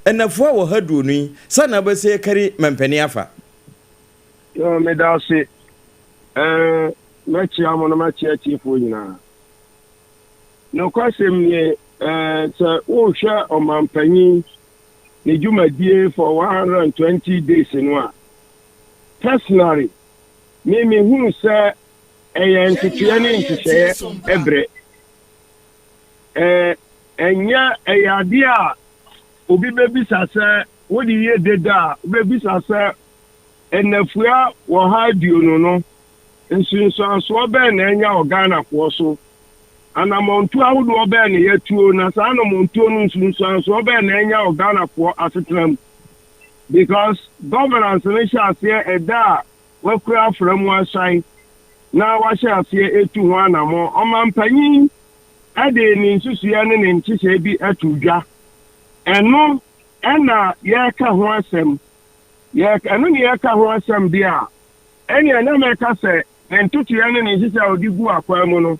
enafo wo hadu no sana ba se kari mampani afa yo me da se machi amo na machi atifo nyina no kwasem ye so wo hwa o mampani ni jumadie for 120 days no personally me hu say ntituya ne ntihye ebre enya eyade a obi bebisa say wodi ye deda bebisa say enafua wo ha dio no nsunso so be na enya ogana ko so anamontu ahodo be na yatuo na sa anamontu no nsunso so be na enya ogana ko asetram because governance ne sha say eda wakura from one side na wa sha say etu ho anamo omampanyin ade ni nsusuya ne ne nchise bi atudwa eno ena ye ka ho asem ye eno ne ye ka ho asem bia eni na me ka se entutu ya ne ne nchise odigu akwa mu no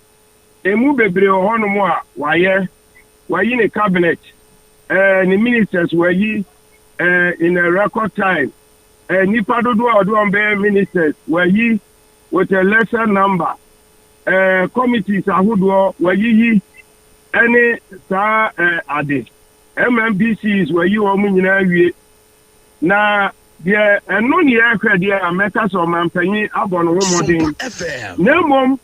emu bebre ho no mu a wayi ne cabinet ni ministers wayi in a record time nipa dodo a odo be ministers wayi with a lesser number committees ahodo wayi any sa ade MMBCs wayi wo mu nyina wie na de eno ne yakra de America so mampanyi abono ho modern na mom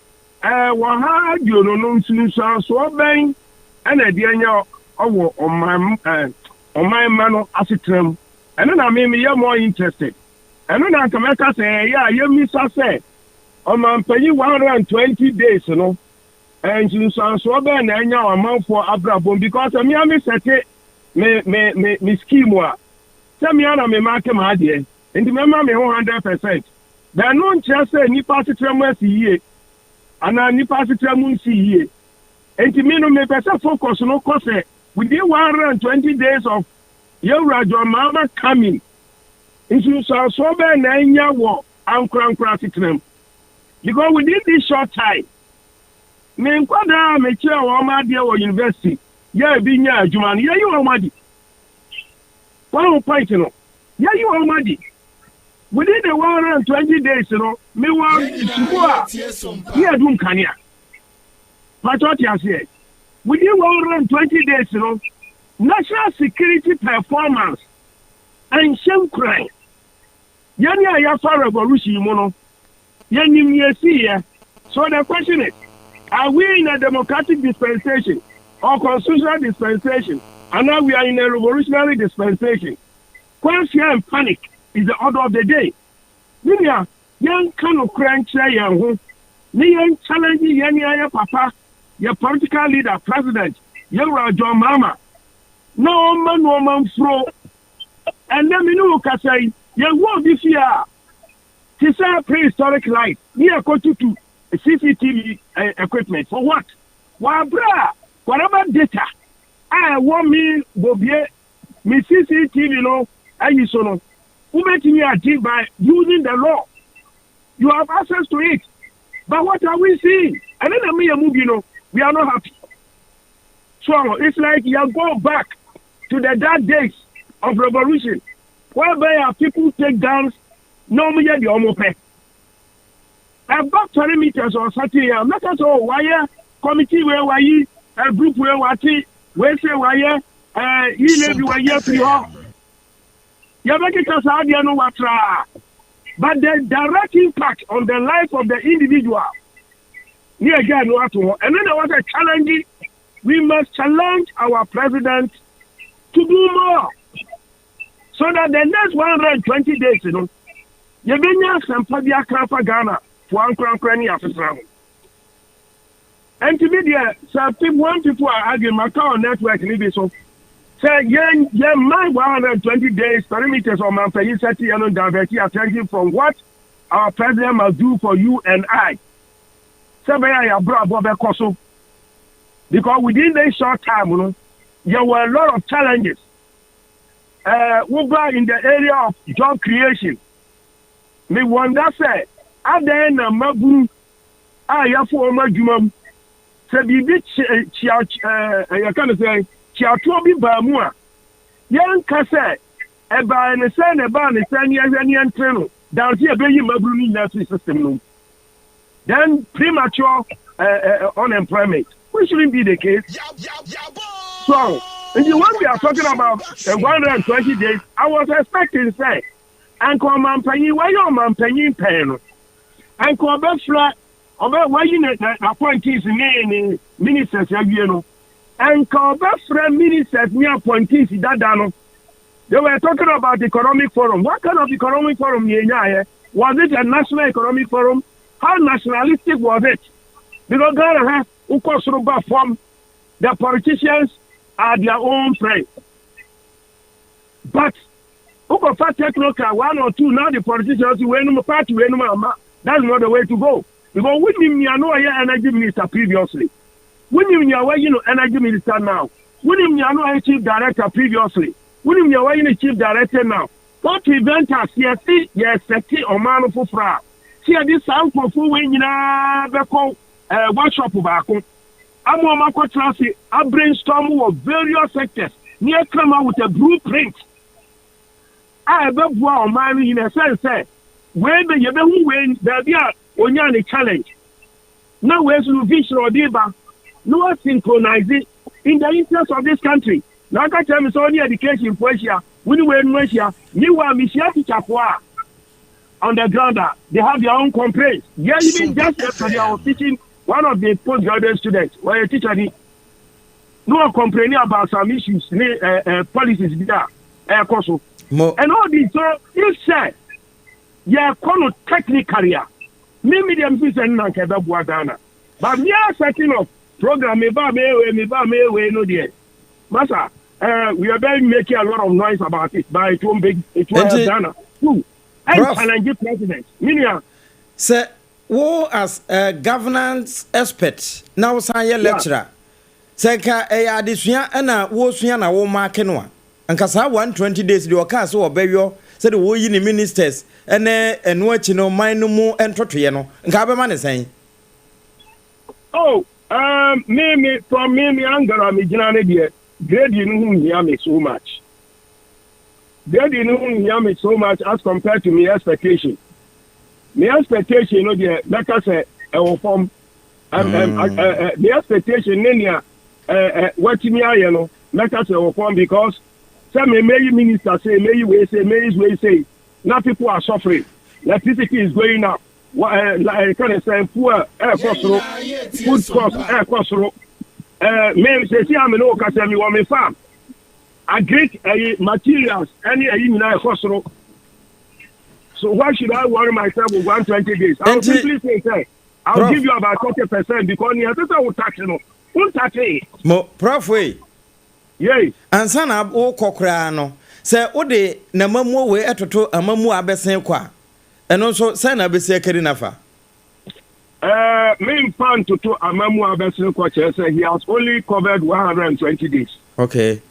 wo ha diono no nsunso so ben ana de anya owo oman ma no asetram eno na me ye more interested eno na America say ya ye misa say omampanyi 120 days no and so be na anya amanfo abrabom because me am sete me scheme wa say me ana me market ma ade and me ma me 100% but no nche say ni pasitram asiye ana ni pasitram nsiye and me no me pesa focus no cause within 120 days of your mama coming into so be na anya wo ankran sitram because within this short time me nkwada me che wo ma de wo university ya bi nya adwuma no ya yi wo ma di one point no ya yi wo ma di within the 120 days no me wa suwa ya dum kania patriotic ase within 120 days no national security performance and shame crime yani ya fa revolution mo no yanim yesi. So the question is, are we in a democratic dispensation or constitutional dispensation? And now we are in a revolutionary dispensation. Question and panic is the order of the day. Ninya, young kind of crunch young young challenging young papa, your political leader, president, your John Mama. No man throw. And then we know can say, young world this year. It's a prehistoric life. We are going to CCTV equipment. For what? Well, whatever data, I want me CCTV, I use no. Who making you achieve by using the law? You have access to it. But what are we seeing? And then me a movie, we are not happy. So it's like you go back to the dark days of revolution, whereby people take down. No, me the omope. About 20 meters or something. I'm not so wire committee where why a group where what where say wire you live wire free home. You make it as I know what. But the direct impact on the life of the individual. Near again, what and then there was a challenge. We must challenge our president to do more. So that the next 120 days, Yebenya Sampadia Krafa Ghana for Uncle Africa. And to be there, some people are arguing Macau network so. Say, yeah, my 120 days, perimeters on my city and divert attention from what our president must do for you and I. Because within this short time, there were a lot of challenges. We were in the area of job creation. Me wonder say ada na mabu ya for ma dwuma se bi ya kan say chiato bi ba mu a Young Cassa, a by and a son, a ban, a 10 years and young trainer, down here, baby, my Bruni nursery system. Then premature unemployment, which shouldn't be the case. So, and you want we are talking about 120 days, I was expecting, say, Uncle Mampenny, why your Mampenny pen? Uncle Befla, or why you appointees in ministers, you know. Uncle Befla ministers near appointees, that they were talking about economic forum. What kind of economic forum was it a national economic forum? How nationalistic was it? Because Ghana has Ukosruba form, the politicians are their own prey. But Ukofa technical 1 or 2, now the politicians party, that's not the way to go. Because we didn't know energy minister previously. We didn't know energy minister now. We didn't know chief director previously. We didn't know chief director now. What prevent us? Yes, or man of fra. See this sound for full wing in a workshop back. I'm on my traffic. I brainstorm of various sectors. Near come out with a blueprint. I have a man in a sense. When the Yeboaa win, there be a challenge. Now, where's the vision or deba? No synchronizing in the interest of this country. Now, I tell me so only education for Asia. We were in Russia. You are Michiati Chapua. On the ground, they have their own complaints. Yeah, even just yesterday, I was teaching one of the postgraduate students, where a teacher no complaining about some issues, policies there, and all this. So you said, yeah, technically, maybe them fish and Nankaba Ghana, but we are setting up program. Me ba me no dear, Masa. We are very making a lot of noise about it, but it won't be Ghana too. And challenge president. Minia. Sir, wo as a governance expert, now say lecturer. Sir, ka adesua na wo sua na wo mark no. Anka sa 120 days the oka so obeyo said wo yi ni ministers ene eno achi no man no mu entotoye no. Nka be ma ne sen. Oh, me from me angara me gina ne de grade you know hear me so much. They didn't hear me so much as compared to my expectation. My expectation, you know, like I said, form. The expectation, what me I know, like I said, form because some may minister say, may say, now people are suffering. Electricity is going up. Like kind of say, poor air cost, food cost, air cost. May say, see, I'm an old customer, you want me farm. Agric materials, any hospital. So why should I worry myself with 120 days? I'll simply say, I'll give you about 30% because you have to tax it. Won't tax it. Mo Prof way. Yay. And son of O Cocrano. Say, Ode, Namamu way etoto amamu abesen kwa. And also, son of Kerinafa. Main fan to amamu abesen kwa say he has only covered 120 days. Okay.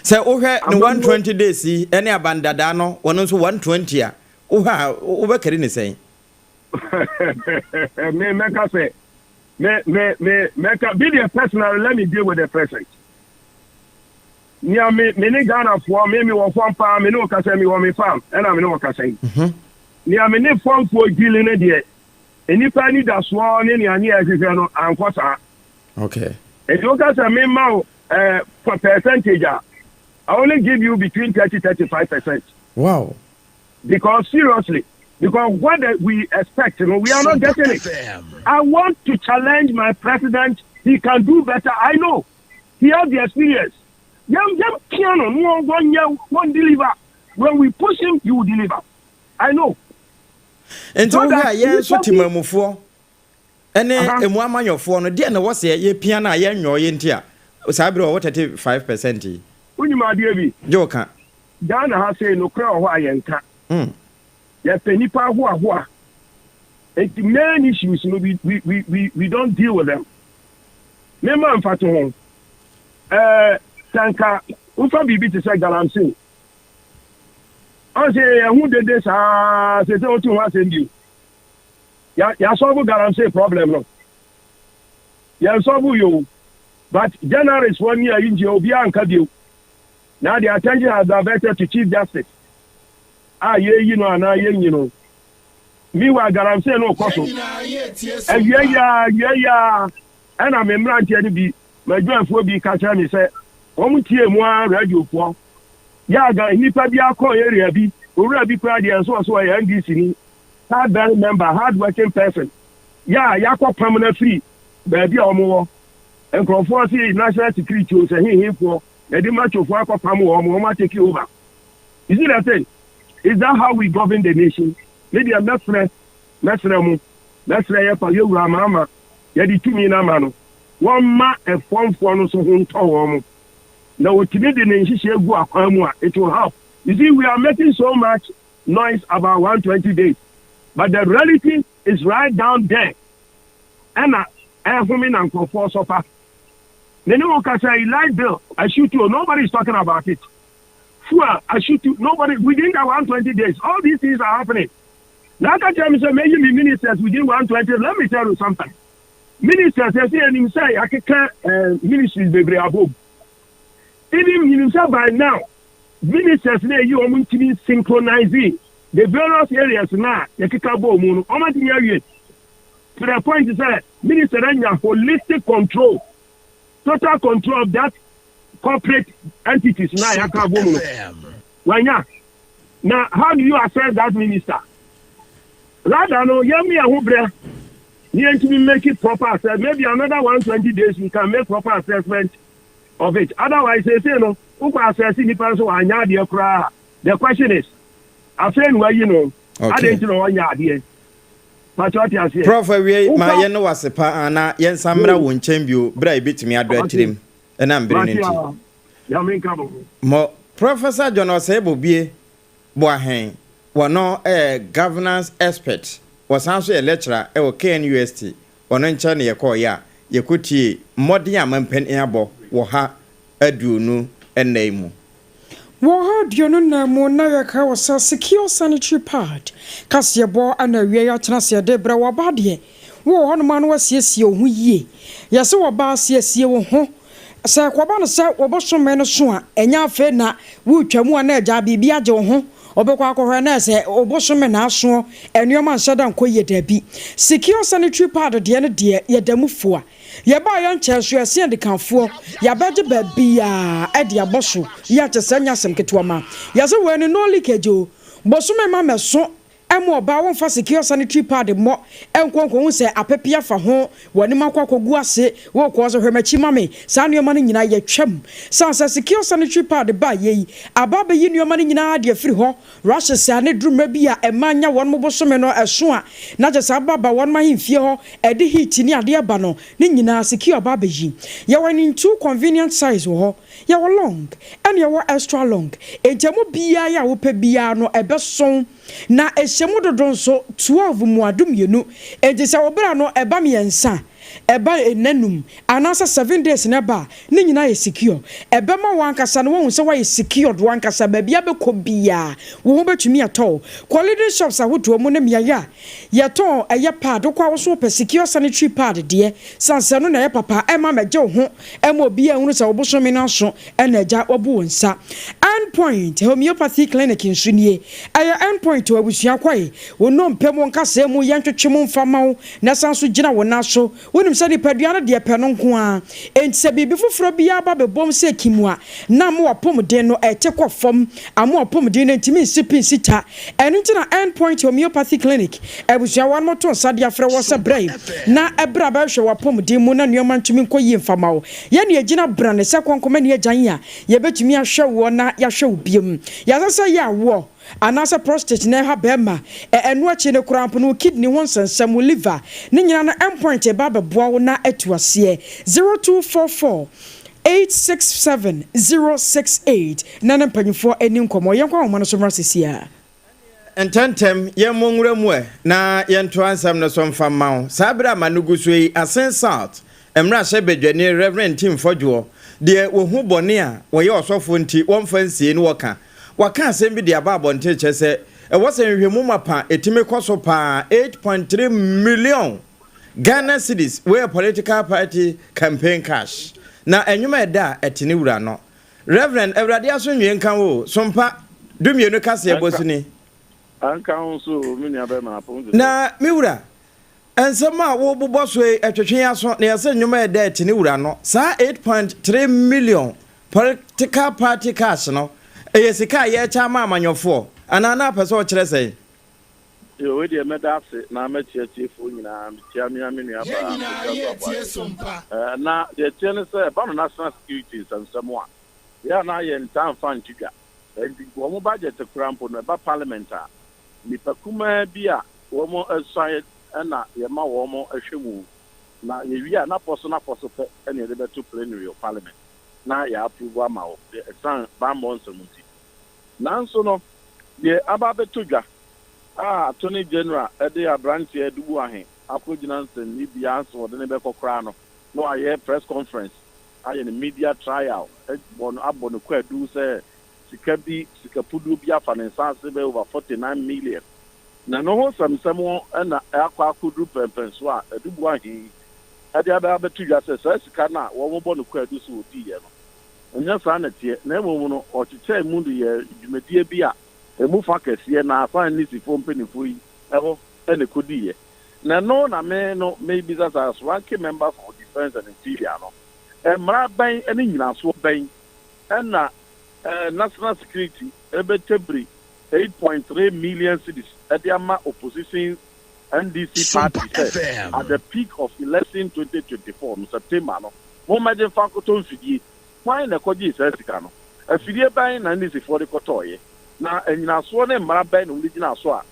So, okay, no 120 days, any Appiah Dadaa no, one also 120. Over Kerin is saying. Me make us say, make a be the personal, let me deal with the present. Near me, Ghana for me, one farm, me no Cassami or me farm, and I'm no Cassay. Near me, farm for dealing a day. And if I need a swan in your near, and what's that? Okay. If you got a memo for percentage, I only give you between 30-35%. Wow. Because seriously, because what we expect, you know, we are not getting it. I want to challenge my president. He can do better. I know. He has the experience. Young piano, one deliver. When we push him, he will deliver. I know. And so that yes, so Timamufo. And then one man your phone, dear, no was ye piano, yen your yentia. Sabro, what 5%. When you my dear, Joka. Ghana has said no crow, why and cat. Yes, penny power who are. And the main issues, you know, we don't deal with them. Remember, I'm fat home. Tanka, Ufa Bibi to say Galamsi. I say, who did this? Say, don't you want to send you? Ya solve Galamsi problem, no. Ya solve you. But January is 1 year in Jobia and Kadio. Now the attention has diverted to Chief Justice. You know, and you know. Meanwhile, I'm saying no question. Yeah. And I'm a man to be my girlfriend will be catching me say, more radio for. Yeah, he probably a call area be, already proud and so I NDC. Hard member, hard working person. Yeah, Yako permanent free, baby or more. And conformity national security was a him for a match of work of Pamu or more take you over. You see that thing? Is that how we govern the nation? Maybe I'm not friend, that's for you, Mama. Yadi 2 million man. One ma a form for no so home tower. Now, to me, the nation it will help. You see, we are making so much noise about 120 days, but the reality is right down there. And I women and for supper. The new say light bill, I shoot you. Nobody is talking about it. Sure, I shoot you. Nobody within that 120 days. All these things are happening. Now, I tell me, say, maybe ministers within 120. Let me tell you something. Ministers, they say, and him say, I can ministries be above. Even himself by now, ministers say you are going to be synchronizing the various areas now. You can go moon. How much to the point is that minister has holistic control, total control of that corporate entities now. You can go moon. Why not? Now, how do you assess that minister? Rather, no, you me a hubre. You need to make it proper assessment. Maybe another 120 days we can make proper assessment of it. Otherwise, they say no. Who can assess the person? The question is, I say where you know. Okay. I didn't know one yard. Prof, we my yeno was a pa ana yen samra won champion bra bit me adwa tirim and I'm bringing it. Mo Professor John Osebo Boahen wano governance expert was also a lecturer e KNUST wono ncha ne yekọ ya yekutie modern amampen abo wo ha aduonu enaimu wo ha aduonu na mu na yaka wasa secure sanitary pad kase Yeboaa And Agya ya tena se de bra wo bade wo ho no ma no wasiesie ho yie yase wo ba asiesie wo ho sa kwaba no sa wo bosome no so a enya afa na wo twamu a na agya bibia age wo ho obekwa akohwe na se obosome na aso enuoma nsada nkoye dabi secure sanitary pad de ne de yedamufo a yeba ya ncheso ese de kanfo yabaje babia e de aboso ya chesanya semketuama yaze we no leakage o bosome ma meso emo oba won fa secure sanitary pad mo enkonkon hu se apepia fa ho woni makwakogu ase wo ko so hwemachi mame sa nuoma no nyina ye twam sa secure sanitary pad ba ye ababa yi nuoma no nyina de afiri ho russia sa ne druma bi a emanya won mobosome no eso a na je sa baba won ma himfie ho e de heat ni ade aba no ne nyina secure baba yi ye wani two convenient size ho ye wo long and ye wo extra long entemu bia ya wo pe bia no ebeson na ehyemu dodon so 12 muadum yenu ejese obra no eba miensa eba enanum anasa 7 days na ba ne nyina ye secure eba ma wankasa no won se wa ye secure do wankasa ba bia be ko bia wo betumi ato quality shops ahoto mu na miaya ye ton eye pad kwa wo so pe secure sanitary pad de sanse no na ye papa e ma meje ho e ma obi ehunu se obosome na so e na ja obu wonsa endpoint homeopathy clinic in sunie aya endpoint to abusua kwai wo no mpem nkasa mu yentwetwe mfama na sanso gina wo na so wonim se de paduane de pe no nko a entse bibi foforo bia ba bebom se kimu a na mo opomden no etekọ fom amo opomden no ntimi sipin sita eno ntina endpoint homeopathy clinic abusua wan moto sade afre wo se brave na ebra ba hwe wopomden mu na nuoma ntumi nkoyi mfama wo ye ne agina brane se konkoma ne agyan a ye betumi ahwe wo na ya hwe obiem ya sese ya wo anasa prostate na ha bema enu achi ne kurampo no kidney won sansam liver ne nyina na endpoint e ba beboa wo na atuase 0244 867068 nana mpanyifo eni nkomo yenkwa wo no so mrasisia ententem yemonwura mu na yento ansam no so mfa mawo sabra manuguso yi asen south emra hye bedwane reverend Tim Fodwo de wo hu bone a wo ye osofo nti won fansie ni woka waka asem bi de ababo nte chese e wose nhwemu mapa etime kwaso pa 8.3 million Ghana cedis where political party campaign cash na enwuma eda etine wura no Reverend Awurade aso nwie nka wo sompa dumienu kase ebosuni anka so mini abema apon na miwura ensem a wo bobɔ so etwetwe aso na yɛsɛ nnwuma ɛda eti ne wura no saa 8.3 million political party cash no eyesika ye cha ma amanyofo ana na pese o kyerɛ sɛ yo we dey medase na metiatifo nyina metiamia menu aba na the ten say ba no national security sansamo a ya na ye ntan fan twidwa ndi wo budget krampo no ba parliament a nipakuma bi a wo mo aside na ye ma wo mo ahwemu na ye wi a na poso pe na ye be to plenary of parliament na ya approve ama wo the exam ba months muti nanso no ye aba betodwa attorney general ede abranche edubu ahe akogina nsen ni bia nso de ne be kokra no no aye press conference aye ne media trial bon abono kwadu say sika pudu bi afa ne sanse be over 49 million na no ho samsamo na akwa akudu pempen so a edubu ahe ade aba betodwa say sika na wo mo bono kwadu so odi ye no nya sa na tie na emu no ochiche mu de ye dwumadie bi a emu fa kese na afa ni sifo mpenifo yi eho ene kodiye na no na me no maybe that as one key member for defense and interior no emra ban ene nyina so ban na national security ebetebri 8.3 million cedis ediama opposition NDC party at the peak of election 2024 in September no mo maje fa koto mfidie why na koji sesika no afidie ban na NDC for the kotoye na enyina so ne mara ban no ligina so a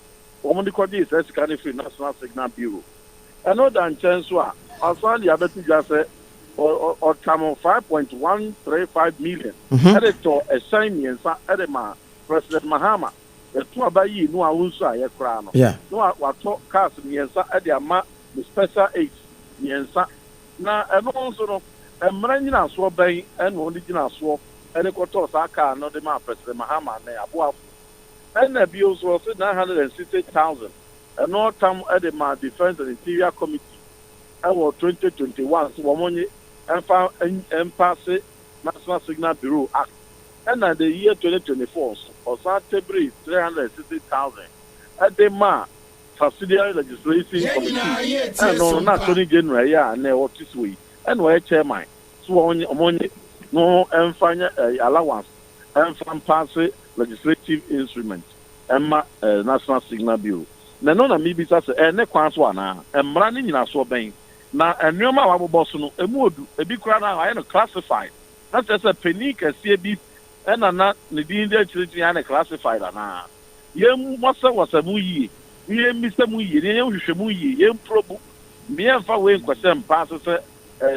wo de koji sesika ne free national signal bureau eno dan chenso a asan dia betu dwa se o tamo 5.135 million editor assignments edema President Mahama etu abayi no awunso a ye kra no no wato cars miensa ede ama the special aid miensa na eno nso no emra nyina so ban eno de nyina so ene koto saka no de ma President Mahama na aboafo ena bi also 960,000 eno tam ede ma defense and interior committee ewo 2021 so womonye empa national signal bureau act and the year 2024 or Saturday 360,000 at the subsidiary legislation committee and no not Attorney General yeah and what this way and where chairman so on no allowance and from pass legislative instrument and national signal bureau na no na mi bi sa se ne kwan so ana emra ni nyina so ben na enwoma wa bobo so no emuodu ebi kura na aye no classified na say penny kase bi na ne din de chirichi ya na classified na yem wasa mu yi yem misa mu yi yem hwehwe mu yi yem probu me emfa we nkwasem pass say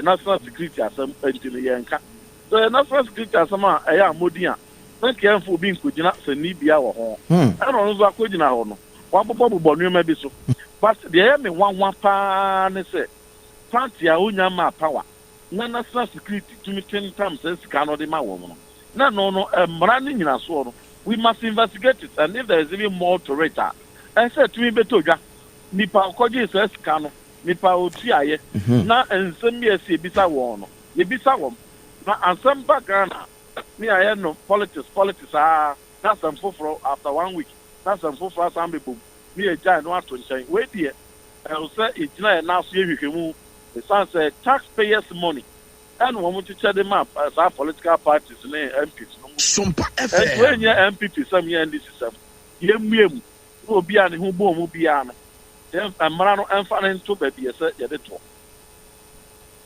national security asem entini yenka so national security asem a eya amodi a na kemfo bi nkogina sani bia wo ho no nzo akogina ho no wa bobo nneoma bi so but de me wanwa pa ne say party a unya ma power na national security to me 10 times sika no de ma wo no na no mra ni nyina so no we must investigate it and if there is even more to it I said to me betodwa nipa koji sika no nipa oti aye na ensem bi esi bisa wo no ye bisa wo na ansem bagana me aye no politics na some foforo after 1 week na some foforo some people me e jai no ato nchen we die I say it na na so ye hwehwemu the son said taxpayers money and woman to check them up as our political parties and MPs. Sompa FM. When your MPs some year and this is yem who be an who boom be an and Marano and Fan to baby as a editor.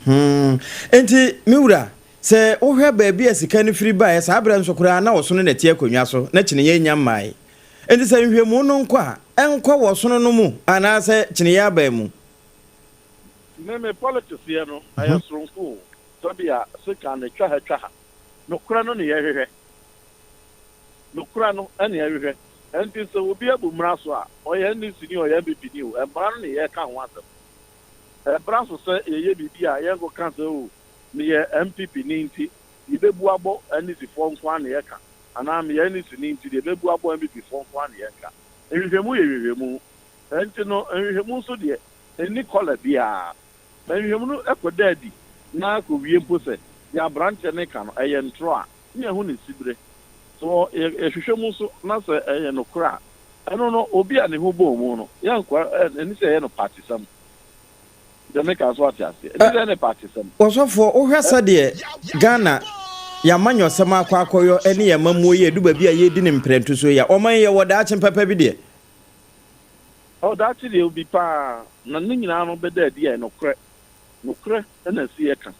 Enti Miura say oh her baby as a can free by as Abraham Sokura was on the Tiaco so netching ye yam mai. And the same monon qua and qua was on no mu and I say Chinia Bemu. Name politics here no I am strong fool. So be a second chaha. No crano ni here. No crano any here. And this will be a boomraswa or any senior MVP new and Barney here can't want them. A brasso say a yebi a young council near MPP ninety, the Bebuabo and this form 1 year. And I'm the any ninety the Bebuabo MVP form 1 year. And if you remove, and you know, and you remove so dear, and Nicola dear. And you know, Echo Daddy. Na ko wie mpo se ya branch ne ka no eyentro a ne ho ne sibre so ehwehwɛ mu so na sɛ no kra ɛno no obi a ne ho bɔ mu no yankwa ani sɛ no party sam the make us what ya say any party sam osofo ohwɛ sɛ de Ghana yamanyo sama akwakoyo ene yamamu ye du ba bia ye di ne mprentu so ya oman ye woda achen papa bi de that dey obi pa na ne nyina no beda di e no kre na si eka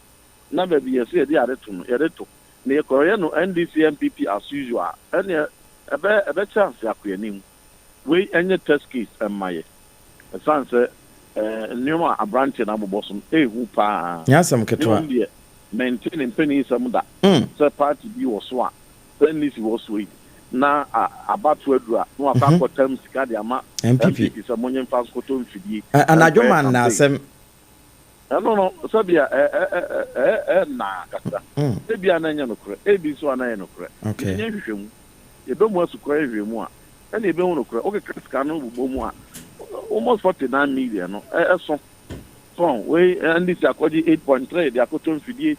na ba bi ye se di ade to no ye de to na ye koroye no NDC MPP as usual ene ebe chance akoyanim we enye test case amaye sanse nneɛma abrante na abobɔsom ehu paa nyasam ketwa maintain penny some da so party bi wo so a penny si wo so yi na abatu adura no aka kotam sika de ama MPP so monye mfa koto mfidie anadwo man na asem no so bia na kasa e bia na nya no kure e bi so na nya no kure nya hwehwemu ye be mu asukura hwehwemu a e na e be hu no kure o ke sika no bubo mu a almost 49 million no so we and this akwaji 8.3 the akoton fidie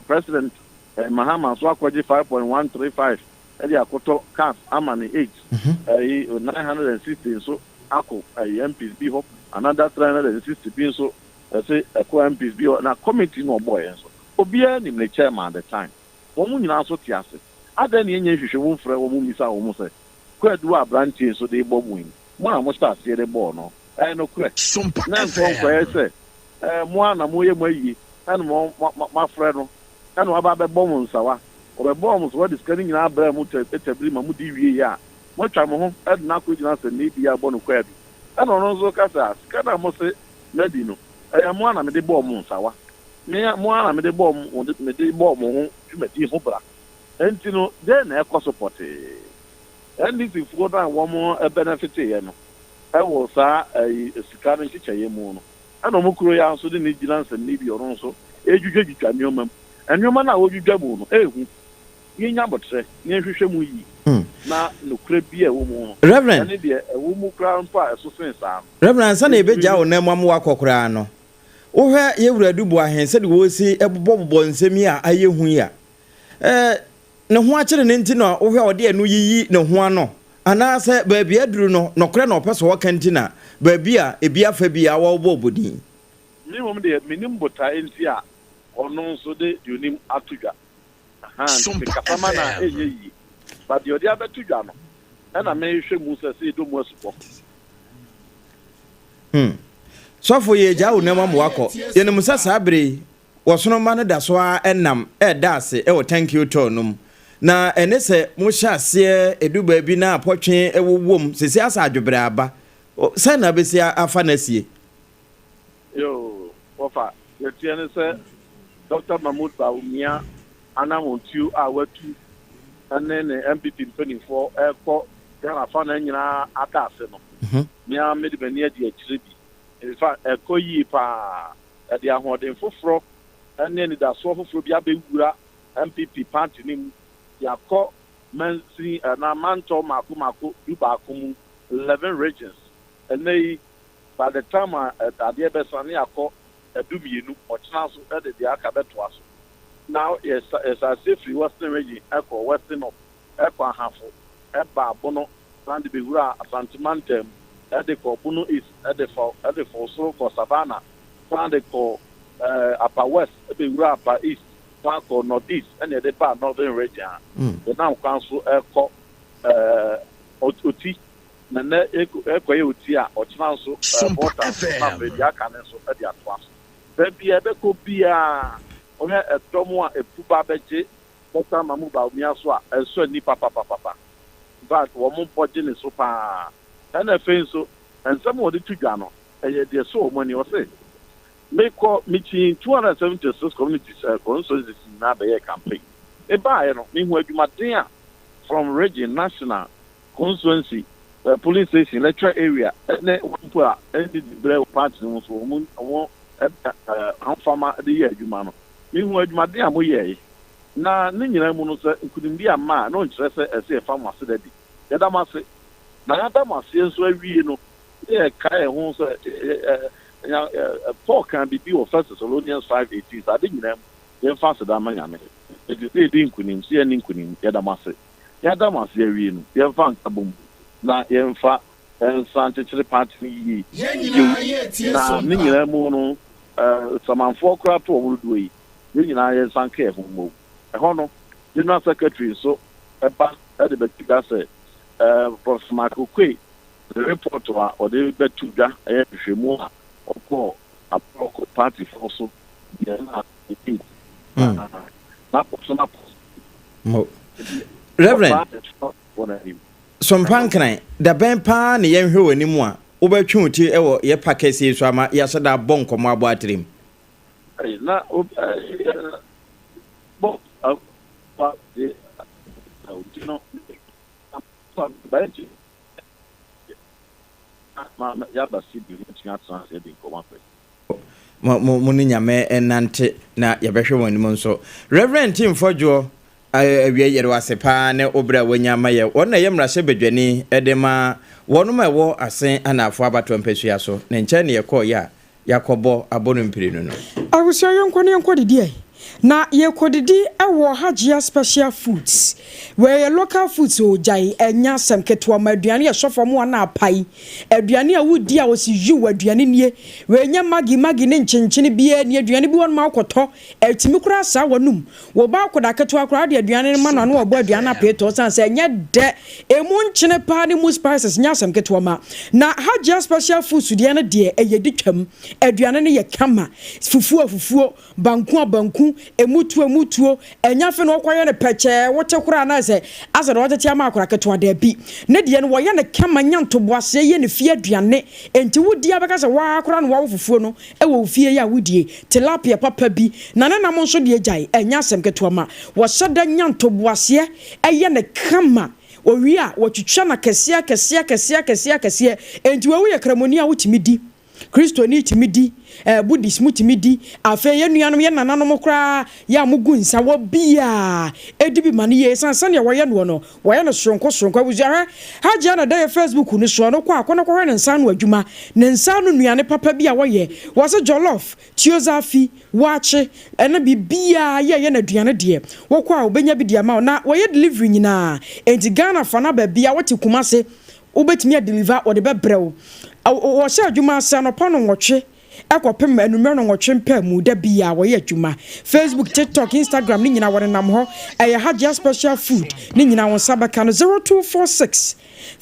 president Mahama so akwaji 5.135 the akoto cast amani 8 960 so ako MPs bi ho another 360 bi so say MPs bi na committee no boy so obia ni the chairman at the time womu nyina so tiase ada ne enye hwehwe wo mfra wo mu misa wo mu say kwadu abrantie so dey bomu mo na mo start see the ball no no kure Sompa na nko say mo na mo ye mo yi and mo ma frɛ no and wa ba be bom nsawa o be bom so dis kan nyina abra mo etabiri ma mo di wie ya mo twa mo ho ed na ko gyina se ne bi ya bɔ no kwa bi and ono so kasa kana mo se na di no mo na me de bom nsawa mo na me de bom ho twumadi ho bra enti no de na ekɔ support and this is for that one more benefit ye no I was sika no hyehyɛ mu no ana mo kuro ya so de ne gyina nsɛm ne bi ɔno so ejudwedwa nneɔma mu na wodwudwa mu no ehu yenya botre ne hwehwɛ mu yi na nokura bi a wo mu no Reverend ne de wo mu kra mpa ɛso sen saa Reverend sa na ebegya wo na mu amwa kokora no wo hwɛ yewuradu bu ahen sɛ de wo si ebobobɔ nsɛm a ayehu ya ne ho akyere ne nti no wo hwɛ ɔde anu yiyi ne ho ano ana sɛ baabi aduru no nokre na ɔpɛ so wɔka nti na baabi a ebi afa bi a wɔbɔ obodin minimum de minim bota enti a ɔno nso de unim atudwa de kapama na eyeyi but de ɔde abɛtudwa no ɛna mehwɛ mu sɛ do mu asupɔ sɔfo ye gya wo nam amwakɔ yenim sɛ sabre wɔsono ma no da so a ɛnam ɛda ase ɛwɔ thank you to nom na ene sɛ mo hya ase edu baabi na apɔtwe ɛwowom sesi asa adwebere aba sɛ na besi afa na sie yo ofa yetie ne sɛ Dr. Mahmoud Bawumia anamontu a watu ane ne MPP mpanimfo ɛkɔ Ghana fa na nyina ada ase no mia me de bani adi akyire bi in fact ɛkɔ yi pa ɛde ahoɔden foforɔ ane ne da so foforɔ bi abɛwura MPP party nim yakɔ mansi na manto mako dubaako mu 11 regions and they by the time adeɛ bɛsane yakɔ adumienu ɔkyena so ɛde de aka bɛtoa so now yes I say free western region ɛkɔ western of ɛkɔ ahafo ɛba abono and the bewura asantimantem ɛde kɔ bono east ɛde fɔ soro kɔ savannah and de kɔ upper west ɛbɛwura upper east Park northeast and the part northern region. The now council oti na ekoye or council ya can so at the atwas. Baby ebeko bia on a tomo a puba beje Dr. Mahmoud Bawumia so so ni papa. But one budget is so pa and a face so and some of the two gano and they so money or say. Make meeting 276 communities constituencies na be campaign. E ba no me hu adwumaden from region national constituency police station lecture area na people a ndi bre party no so mo anfama de ye adwuma no me hu adwumaden a mo ye na ne nyina mu no se nkudimbi ama no nkyerɛ sɛ ɛsɛ fa mo ase dadi yɛda mo ase na yɛda mo ase nso awie no yɛ kae ho sɛ Paul can be First Thessalonians 5:18. I didn't know. Then fast that man. They didn't kunim, see any kunim, Yadamase. Yadamas, Yerino, Yavan Kabum, La Yemfa, and Santa Party. Now, Nina Mono, some 4 crap or would we? You and I careful move. A honor, you're not secretary, so a pass at the Betica said, Professor Michael Quay, the reporter, or the Betuga, a Shimua, or call a party also. Reverend Sompa nkran da ben pa ne yen hwe wanimu a wobetwe uti e wo ye pakesi so ama ya so da bon komo abo atrem na bo pa de no ma ya ba si bi ntia tsan se de komo mo ni nyame enante na ye behwe wanimu nso Reverend Tim Fojo Yeboaa asepa ne obra wanyama ye wona ye mrase bedwani edema wonuma ewo asen anafo abato mpesua so ne nche ne yekọ ya yakobo abonu mpirinu no awusia yonkọ didi na yekodidi ewo Agya special foods where local foods o jai enya semketo ma aduane ye sofo na apai aduane a wudi a wosi yu aduane nie we nya magi ne nchenchin bia ne aduane bi won ma akoto etimi kura sa wanum wo ba akoda keto akura de aduane ma no wo bo aduane apeto san se nya de emu nchene pa ne mu spices nya semketo ma na Agya special foods de ne de eyedi twam aduane ne ye kama fufuo banku emutuo enyafe no kwaye ne peche wote kura na se ase do wote ma akura keto da bi ne de no woye ne kama nyanto boase ye ne fie aduane enti wudi abeka se wa akura no wa fufuo no e wo fie ya wudie tilapia papa bi na ne nam nso de agyae enya asem keto ma wo sada nyanto boase eye ne kama owi a wo twitwa na kese enti wo ye kramoni a wotimi di Kristo ni timidi Buddhist mutimidi afe ye nuanom ye nananom kra ya mugu nsa wo bia edibi mane ye sansan ye woye no woye no sonko abuzia Agya na da Facebook ni so no kwa akona kwa ne nsa no adwuma ne nsa no nuane papa bia woye wose jollof tiozafi wache ena bibia ye na aduane de wo kwa obenya bi de ma na woye delivery nyina enti Ghana fa na ba bia wote kumase obetimi deliver wo de bebrew wo sha adwuma asa no pono nwotwe akopem enumere no nwotwe mpa mu da bia wo ye adwuma Facebook, TikTok, Instagram ni nyina wore nam ho Agya special food ni nyina won sabaka no 0246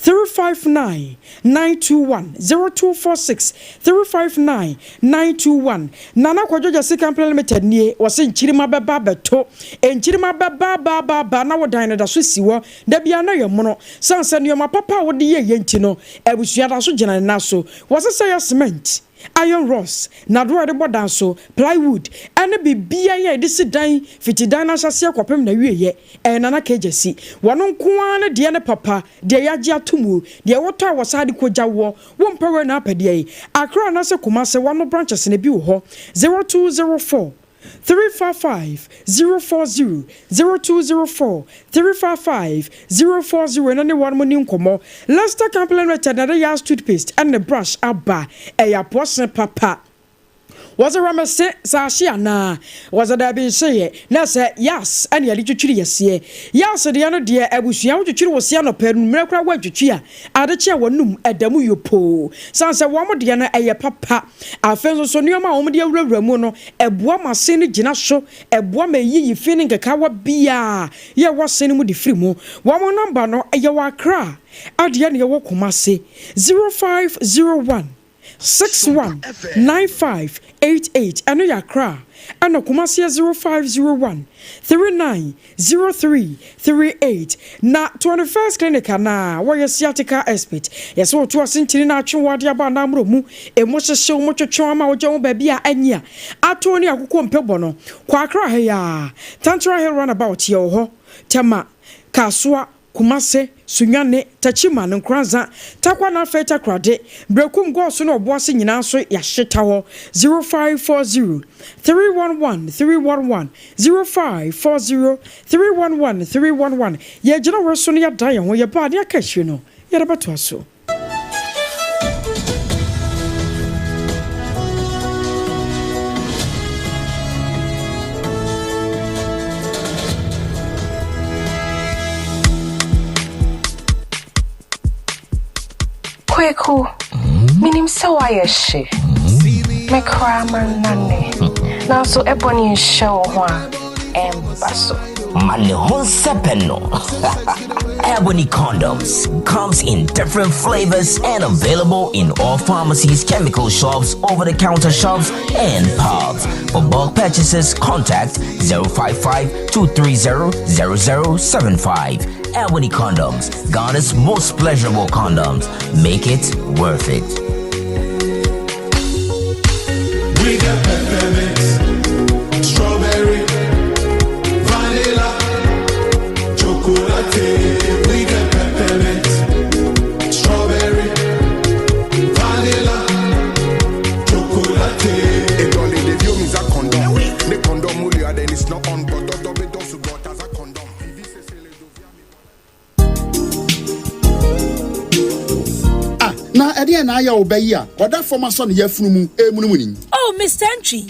359 921 0246 359 921 Nana Kwajoja Second Limited nie wose nchirima beba beto enchirima beba na wodan da so siwo da bia na yemono sansa ne ma papa wo de ye yenti no ebusua da so gina na so wose say cement iron rods na do de bodan so plywood ene bibia ye de sidan fitidan na hyase akopem na wieye nana kejesi wono nkoa ne de ne papa de yaje atomu de woto awosade koja wo mpewe na apede akra na se kumase wono branches ne bi wo ho 0204 355 040 0204 355 040 and anyone money nkomo Leicester complimented na ya toothpaste and the brush aba eya posen papa was a ramase sashia na was a dabin say na say yes and ya lituturi yesi yes de ano de abusua wututuri wo sia no panu mrekra wadwutwi a ade che wonum adamu yopo sanse wo mo de na eye papa afenso so nioma wo mo de awurawura mu no eboa mase ne gina so eboa ma yiyi fi ne nkeka wa bia ye wo se ne mu de firi mu wo mo number no eye wa kra ade ne ye wo komase 0501 619588 ano yakra ano kumasi 0501 390338 na 21st clinic na where sciatica expert yes wo to asintiri na atwewade aba na amro mu emo hyehye mo twetwe ama wo gye ba bia anya ato ni akukọ mpebo no kwa akra he ya tantra he run about ye ho tema kaswa kumase sunyane tachima nkranza takwa na feta krade brekum go so no oboase nyina so ya hyeta ho 0540 311 0540 311 ye gina wo so no ya dan ho ye ba ne akahwe no ye rebato aso Kweku, minim so why a she. Me craman nane. Now so ebony show one and basso. Mane Honsepeno. Ebony condoms comes in different flavors and available in all pharmacies, chemical shops, over-the-counter shops, and pubs. For bulk purchases, contact 055-230-0075. Ebony condoms, Ghana's most pleasurable condoms. Make it worth it. We got peppermint, strawberry, vanilla, chocolate. We got peppermint, strawberry, vanilla, chocolate. It only the view means a condom. The condom will then it's not on, but double dose got as a condom. Na ede na ya obayi a oda forma so ne yafunu mu emunumuni. Oh Mr. Entry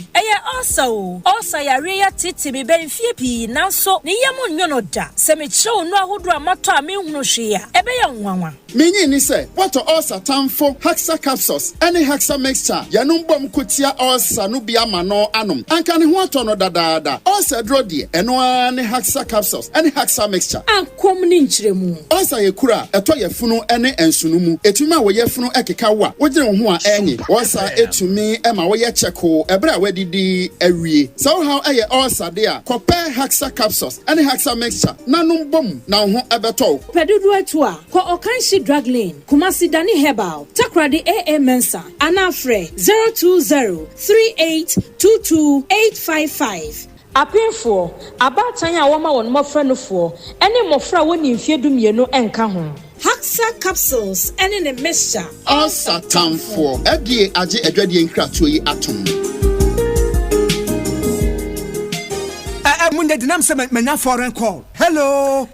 also ya reya titi me ben fie pi nanso ne yam nwono da se me kire onu ahodo amato a me hunu hwe a ebe ya nwanwa Menyi ni se what ulcer tamfo Haxa capsules any Haxa mixture yanum bom kotia ulcer no bia ma no anom anka ne ho ato no dadaada ulcer dro de eno ani Haxa capsules any Haxa mixture ankom ni nkyeremu ulcer yekura eto yefunu ene ensunu mu etumi a wo yefunu ekeka wa wogire ho a enyi ulcer etumi ema wo ye cheko ebra a wadidi awie so how eye ulcer de a compare Haxa capsules any Haxa mixture nanum bom na ho ebeto pedudu atu a ko okanshi drug lane Kumasi Dani Herbal Takradi AA Mensa Anafre 02038228855 Apinfo abatanya woma won mofra no fo ene mofra woni mfiedu mienu enka ho Haxa capsules ene ne mixture ulcer tamfo edie age adwadie nkratuo yi atom Munde dinam se menya foreign call. Hello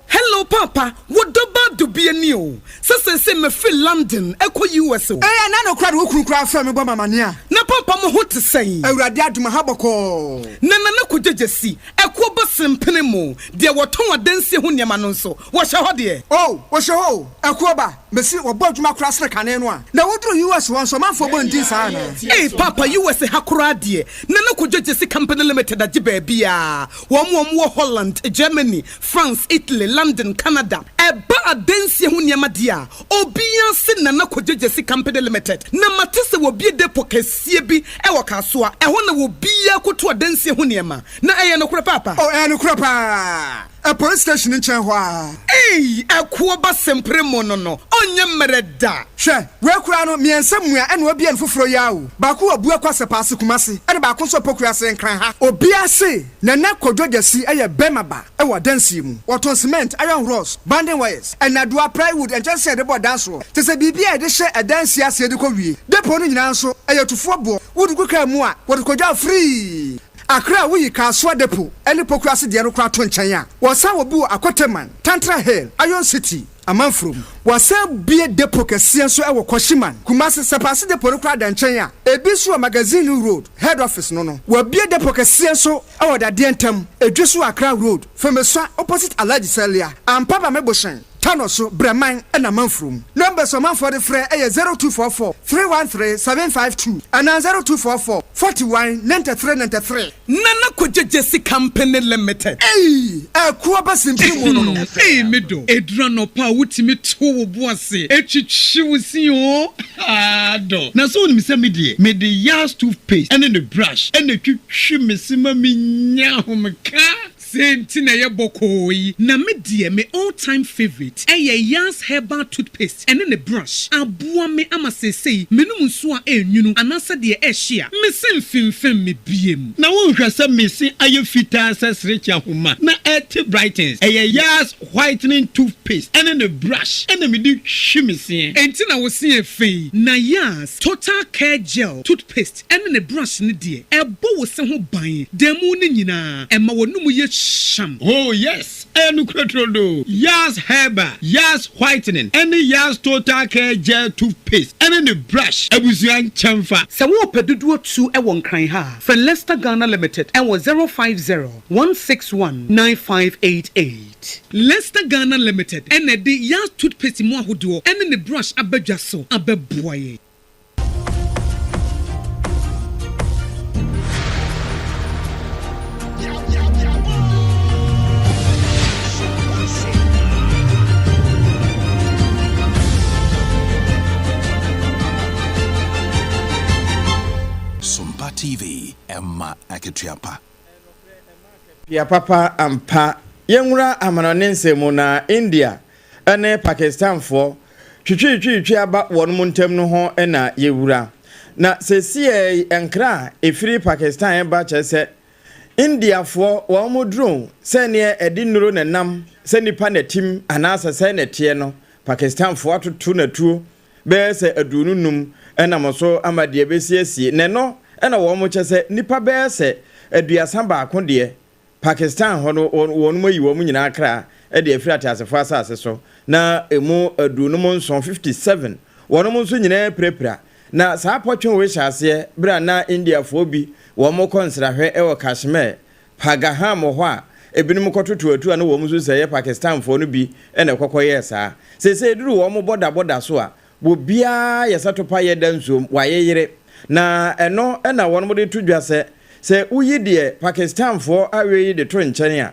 papa, what do be a new? Se me feel London, echo US. Na no crowd who crowd from me mama nia. Na papa mo ho to say. Awurade aduma haboko. Na ko jejesi. Ekwo basem penemo. De woton adanse ho niam no nso. Wo hye ho de. Oh, wo hye ho. Ekwo ba. Mesi wo bodwuma kra sre kane no a. Na wodru US won so manfo bo ndin sa na. Eh papa US hakora de. Na ko jejesi company limited agiba bia. Wo Holland, Germany, France, Italy, London, Canada. Eba adanse ho niam de a. Obian se na ko jejesi company limited. Na matese wo bie depo kasie bi e wo kaso a. Ehwo na wo bia koto adanse ho niam. Na eye no kura papa. Oh, no kura pa. A police station in Chanhua. Hey, a kuoba sempre monono. Onye mereda. She, we kurano mi ensemua and we be en fufro yawo. Baku obua kwase pass kumasi. And baku so pokua se nkran ha. Obia se na na kodwodesi eye bemaba. E wa dansi mu. Waton cement, iron rods, banding wires. And na dua plywood and just said about dance ro. Te se bibia e de she e dansi ase de ko wie. Depo no nyina so eye tufo bo. Wodu kuka mu a, wodu kodwa free. Akra we kaswa depo ene pokrasi de no kra to nchen a wasa wo bu akoteman Tantra Hill Iron City amanfrom wasa bie depo kese so e wo Koshiman Kumasi sepase depo no kra da nchen a ebisu magazine road head office no wa bie depo kese so e wo da de ntam edwisu Akra road femeswa opposite Alhaji Salia ampaba meboshen Tanoso Breman and a manfroom. Numbers of man for the fray 0244 313 752 and 0244 41 93 93. Nana Kujesi Company Limited. Hey, a Kuaba Simple. Hey, Mido, a drano pa ultimate two boissy. A chichusi. Ah, do. Now, so Mr. Midday made the yas toothpaste and then the brush and the chichimissima minyahumaka. Sentina Yeboaa na Midday me all-time favorite. Yas herbal toothpaste and then the brush. Abua me ama say menum so a enunu anasa de ehia. Me semfimfem me biem. Na won hwese me se aye fita sesrechi ahoma. Na ete brightens. Yas whitening toothpaste and then the brush. And me di hwimese. Enti na wo se efe. Na Yas total care gel toothpaste and then the brush ne de. Ebo wo se ho ban. Demu ne nyina. Ema wonum ye sham. Oh yes, enukretrodo. Yas Herba, Yas Whitening, any Yas Total Care Gel Toothpaste, and any brush. Ebusian chamfa. Sa wo pedudu tu e won kran ha. From Leicester Ghana Limited and was 050-161-9588. Leicester Ghana Limited, and the Yas Toothpaste mo ahodo, and any brush abedwaso abeboye. Sompa TV, Emma Akitiapa. Appiah Papa ampa yenwura amanonense mu na India ene Pakistan fo twitwi aba won mu ntem no ho na yewura na sesie enkra efiri Pakistan ba chese India fo wo mo drone se ne edi nuro ne nam se nipa na tim anasa se ne tie no Pakistan fo atoto na tuo be se adununum ena moso amade besiesie ne no ena wo mo chese nipa be se aduasa ba akode Pakistan hono wonu mayi wo mu nyina akra e de afiri atasefo asase so na emu adunum nson 57 wonu mu nso nyina prepra na saa potwen we hyase bra na India fo bi wo mo konsrahwe e wo Kashmir Pagaham ho a ebinum kototoatu na wo mu so seye Pakistan fo no bi e na kokoye saa sese duru wo mo boda so a bo bia yesatopa ye danso wa yeyere na eno e na wonu mo de tudwase se uyi de Pakistan fo awe de to nkyene a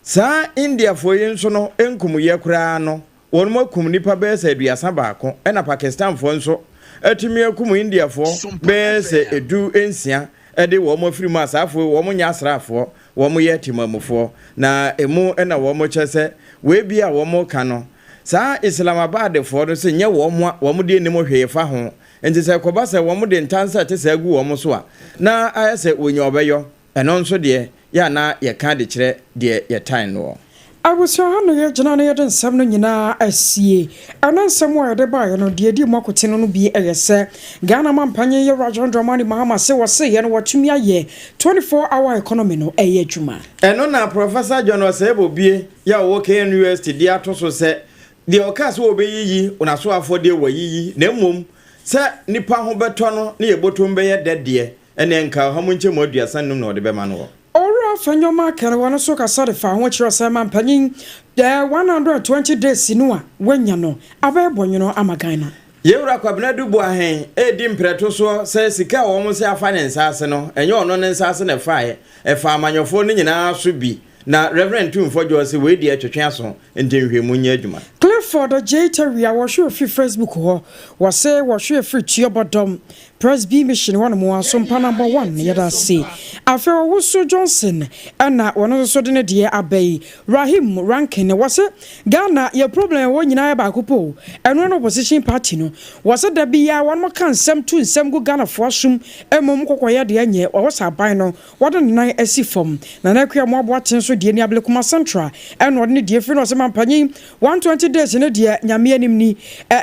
sa India fo yin so no enkum ye kura no won makum nipa be se aduasa baako e na Pakistan fo nso atimi akum India fo be se edu ensia e de wo mo firi mu asafo wo mo nya asrafo wo mo ye timamufo na emu e na wo mo chese we bia wo mo ka no sa Islamabad fo no se nye wo mo de ni mo hwe fa ho enti se koba se wo mo de ntansa te se agu wo mo so a na ayese onye obeyo eno nso de ya na ye ka de kire de ye time no abuso ha no ye gina na ye den sam no nyina asie anansam wa de ba ye no de di makote no bi eyese Ghana mampanye ye Rajon Dramani Mahama se wo se ye no watumi aye 24-hour economy no eye adwuma eno na Professor John Osebo bie ya wo KN University di atoso se de okas wo be yiyi una so afode wa yiyi na mmom se nipa ho beto no na ye botom be ye dede ene nka ha munche mo aduasa num na ode be ma no ora fanyoma kere wono so ka sare fa ho kire se mampanyin the 120 days no a wanya no abebonyono amagana yewura kwabena dubu ahen edi mpreto so se sika wo mo se afa ne nsase no enye ono ne nsase ne fae efa amanyofo ne nyina so bi na Reverend Tumfojo se we di atwetwe aso ntenhwemu nya adwuma Clifford J Terry wo hwe fi Facebook ho wo se wo hwe fi Chiobodom Press B mission one mo Sompa number 1 yada se afa wo so Johnson ana wono so de ne de abai Rahim Rankin wo se Ghana ye problem wo nyina ba kopo eno no opposition party no wo se da bia won mo kan nsem tu nsem go Ghana fo asum emom kokoye de anye wo sa ban no wo de nan asifom na na kwa mo aboaten so de ni Ablekuma Central eno de de fi no se mampanyin 120 days ne de nyame anim ni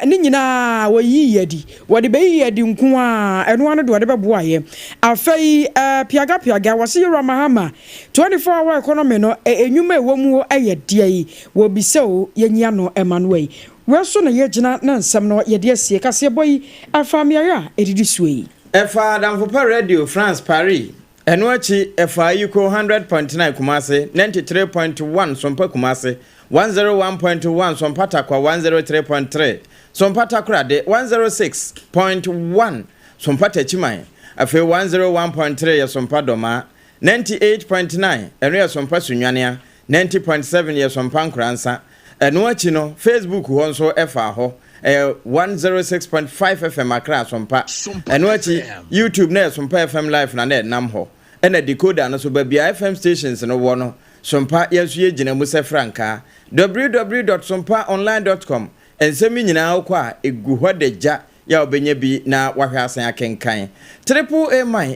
ni nyina wo yi yadi wo de be yi yadi nku a eno ano do de be boaye afei piaga wase yura mahama 24-hour economy no enwuma ewo mu eye de yi wo biseo yenya no Emmanuel we so na ye gina na nsam no ye de asie kase boy afamiara edidi suyi efa damfopa radio France Paris eno achi efa yuko 100.9 Kumase 93.1 Sompa Kumase 101.1 Sompa Takwa 103.3 Sompa Takrade 106.1 Sompa Techimai afi 101.3 ya Sompa Doma 98.9 eno ya Sompa Sunyania 90.7 ya Sompa Nkransa eno achi no Facebook ho nso efa ho 106.5 FM Accra Sompa eno achi YouTube na Sompa FM live na nam ho ena decoder no so babia FM stations no wo no Sompa yesu ye gina mu se franka www.sompaonline.com ensemi nyina akwa egu ho deja ya obenya bi na wahwe asan akenkan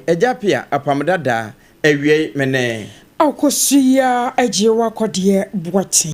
Agya Appiah Apam Dadaa awie mene akosia agye wakode boate